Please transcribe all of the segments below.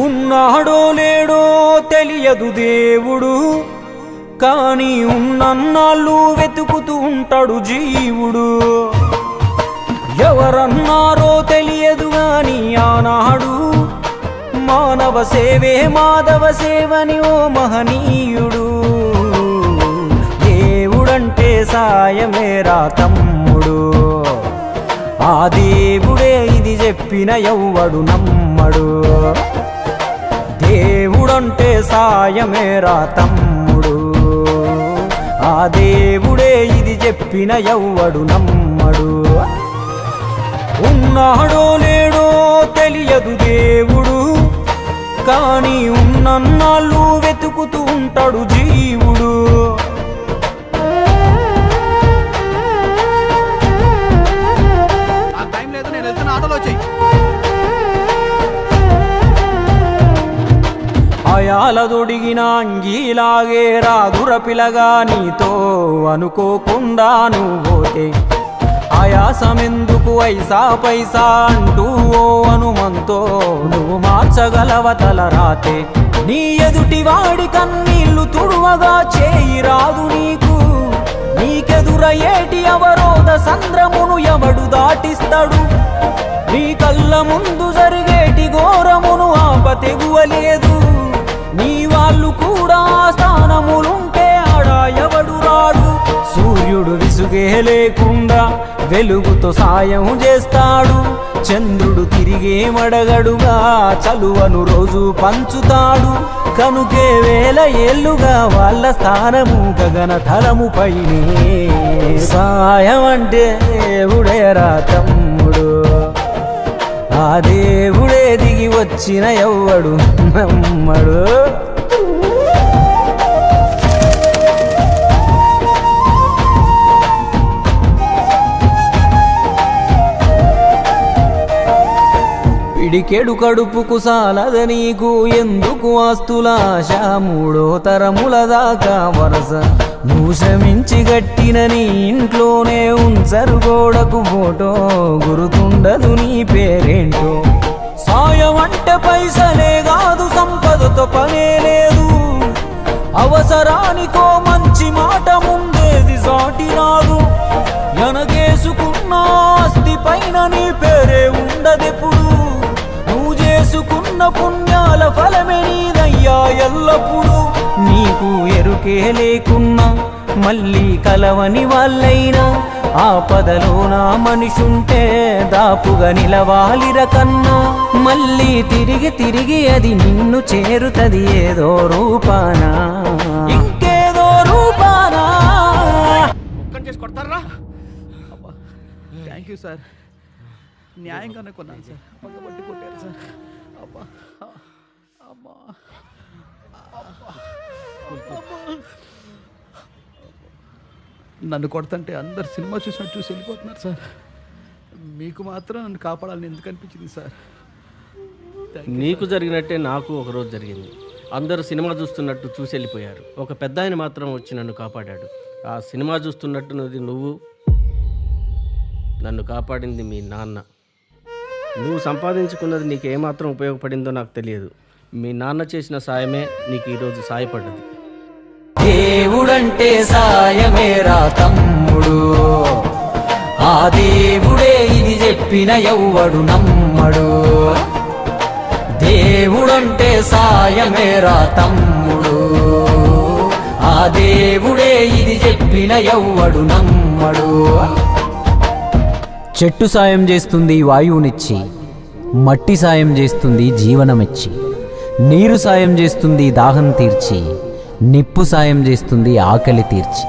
ఉన్నాడో లేడో తెలియదు దేవుడు, కానీ ఉన్నన్నాళ్ళు వెతుకుతూ ఉంటాడు జీవుడు. ఎవరన్నారో తెలియదు గాని ఆనాడు మానవ సేవే మాధవ సేవని ఓ మహనీయుడు. దేవుడంటే సాయమేరా తమ్ముడు, ఆ దేవుడే ఇది చెప్పిన ఎవ్వడు నమ్మడు. దేవుడంటే సాయమేరా తమ్ముడు, ఆ దేవుడే ఇది చెప్పిన ఎవ్వడు నమ్మడు. ఉన్నాడో లేడో తెలియదు దేవుడు, కానీ ఉన్నన్నాళ్ళు వెతుకుతూ ఉంటాడు జీవుడు. అయాలదొడిగిన అంగీలాగే రాదుర పిలగా నీతో అనుకోకుండా నువ్వోతే, ఆయాసమెందుకు ఐసా పైసా అంటూ ఓ అనుమంతో నువ్వు మార్చగలవ తలరాతే. నీ ఎదుటివాడి కన్నీళ్లు తుడువగా చేయి రాదు నీకు, నీకెదురయ్యేటి అవరోధ సంద్రమును ఎవడు దాటిస్తాడు. నీ కళ్ళ ముందు జరిగేటి ఘోరమును ఆపతెగువలేదు, నీ వాళ్ళు కూడా స్థానములుంటే ఆడా ఎవడు రాడు. సూర్యుడు విసుగే లేకుండా వెలుగుతో సాయం చేస్తాడు, చంద్రుడు తిరిగేమడగడుగా చలువను రోజు పంచుతాడు. కనుకే వేల ఏళ్ళుగా వాళ్ళ స్థానము గగన తలము పైనే. సాయం అంటే దేవుడేరా తమ్ముడు, ఆ దేవుడే దిగి వచ్చిన ఎవ్వడు నమ్మడు. పిడికెడు కడుపుకు సాలద నీకు ఎందుకు ఆస్తులాశ, మూడో తరముల దాకా వరస నువ్వు శ్రమించి గట్టిన నీ ఇంట్లోనే ఉంచరు గోడకు ఫోటో, గుర్తుండదు నీ పేరేంటో. సాయం అంటే పైసలే కాదు, సంపదతో పనే లేదు, అవసరానికో మంచి మాట ముందేది సాటి రాదు. ఎనగేసుకున్న ఆస్తి పైన నీ పేరే ఉండదెప్పుడు, నువ్వు చేసుకున్న పుణ్యాల ఫలమే నీదయ్యా ఎల్లప్పుడు. నీకు ఎరుకే లేకున్నా మళ్ళీ కలవని వాళ్ళైనా, ఆపదలో నా మనిషుంటే దాపుగా నిలవాలిర కన్నా. మళ్ళీ తిరిగి తిరిగి అది నిన్ను చేరుతది ఏదో రూపానా, ఇంకేదో రూపానా. కొడతారా? థ్యాంక్ యూ సార్, న్యాయంగానే కొన్నాను సార్, పక్కబట్టి కొట్టారు సార్. అబ్బా అబ్బా నన్ను కొడతంటే అందరు సినిమా చూసినట్టు చూసి వెళ్ళిపోతున్నారు సార్, మీకు మాత్రం నన్ను కాపాడాలని ఎందుకు అనిపించింది సార్? నీకు జరిగినట్టే నాకు ఒకరోజు జరిగింది. అందరూ సినిమా చూస్తున్నట్టు చూసి వెళ్ళిపోయారు, ఒక పెద్ద ఆయన మాత్రం వచ్చి నన్ను కాపాడాడు. ఆ సినిమా చూస్తున్నట్టున్నది నువ్వు, నన్ను కాపాడింది మీ నాన్న. నువ్వు సంపాదించుకున్నది నీకు ఏమాత్రం ఉపయోగపడిందో నాకు తెలియదు, మీ నాన్న చేసిన సాయమే నీకు ఈరోజు సాయపడ్డది. దేవుడంటే సాయమేరా తమ్ముడు, ఆ దేవుడే ఇది చెప్పిన ఎవ్వడు నమ్మడు. దేవుడంటే సాయమేరా తమ్ముడు, ఆ దేవుడే ఇది చెప్పిన ఎవ్వడు నమ్మడు. చెట్టు సాయం చేస్తుంది వాయువునిచ్చి, మట్టి సాయం చేస్తుంది జీవనమిచ్చి, నీరు సాయం చేస్తుంది దాహం తీర్చి, నిప్పు సాయం చేస్తుంది ఆకలి తీర్చి,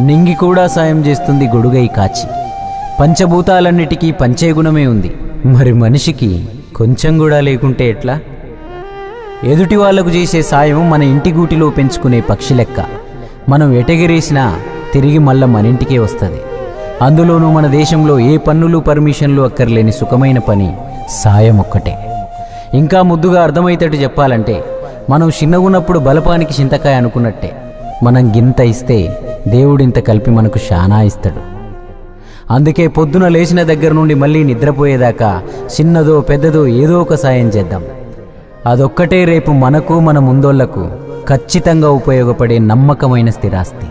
నింగి కూడా సాయం చేస్తుంది గొడుగై కాచి. పంచభూతాలన్నిటికీ పంచే గుణమే ఉంది, మరి మనిషికి కొంచెం కూడా లేకుంటే ఎట్లా? ఎదుటి వాళ్లకు చేసే సాయం మన ఇంటి గూటిలో పెంచుకునే పక్షి లెక్క, మనం ఎటగిరేసినా తిరిగి మళ్ళా మన ఇంటికే వస్తుంది. అందులోనూ మన దేశంలో ఏ పన్నులు పర్మిషన్లు అక్కర్లేని సుఖమైన పని సాయం ఒక్కటే. ఇంకా ముద్దుగా అర్థమయ్యేటట్టు చెప్పాలంటే, మనం చిన్నగున్నప్పుడు బలపానికి చింతకాయ అనుకున్నట్టే, మనం గింత ఇస్తే దేవుడింత కలిపి మనకు శానా ఇస్తాడు. అందుకే పొద్దున లేచిన దగ్గర నుండి మళ్ళీ నిద్రపోయేదాకా చిన్నదో పెద్దదో ఏదో ఒక సాయం చేద్దాం. అదొక్కటే రేపు మనకు మన ముందోళ్లకు ఖచ్చితంగా ఉపయోగపడే నమ్మకమైన స్థిరాస్తి.